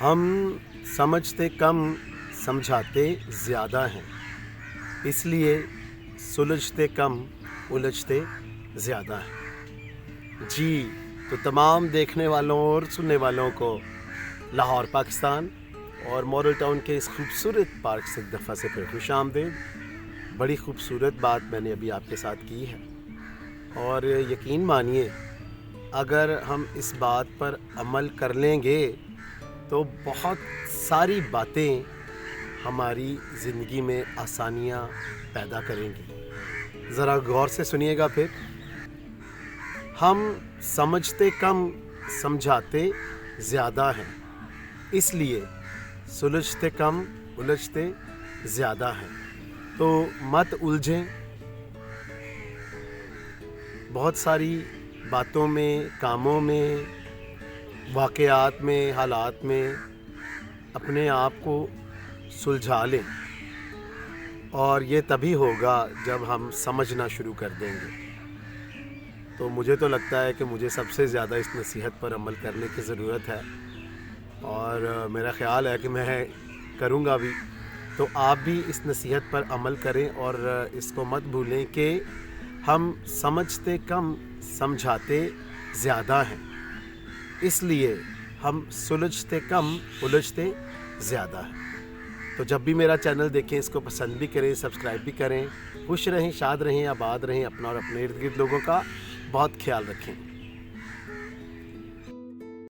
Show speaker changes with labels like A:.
A: ہم سمجھتے کم سمجھاتے زیادہ ہیں، اس لیے سلجھتے کم الجھتے زیادہ ہیں۔ جی تو تمام دیکھنے والوں اور سننے والوں کو لاہور پاکستان اور ماڈل ٹاؤن کے اس خوبصورت پارک سے ایک دفعہ سے پھر خوش آمدید۔ بڑی خوبصورت بات میں نے ابھی آپ کے ساتھ کی ہے، اور یقین مانیے اگر ہم اس بات پر عمل کر لیں گے تو بہت ساری باتیں ہماری زندگی میں آسانیاں پیدا کریں گی۔ ذرا غور سے سنیے گا پھر۔ ہم سمجھتے کم سمجھاتے زیادہ ہیں، اس لیے سلجھتے کم الجھتے زیادہ ہیں۔ تو مت الجھیں، بہت ساری باتوں میں، کاموں میں، واقعات میں، حالات میں اپنے آپ کو سلجھا لیں، اور یہ تبھی ہوگا جب ہم سمجھنا شروع کر دیں گے۔ تو مجھے تو لگتا ہے کہ مجھے سب سے زیادہ اس نصیحت پر عمل کرنے کی ضرورت ہے، اور میرا خیال ہے کہ میں کروں گا بھی۔ تو آپ بھی اس نصیحت پر عمل کریں اور اس کو مت بھولیں کہ ہم سمجھتے کم سمجھاتے زیادہ ہیں، اس لیے ہم سلجھتے کم الجھتے زیادہ ہیں۔ تو جب بھی میرا چینل دیکھیں اس کو پسند بھی کریں، سبسکرائب بھی کریں۔ خوش رہیں، شاد رہیں، آباد رہیں، اپنا اور اپنے ارد گرد لوگوں کا بہت خیال رکھیں۔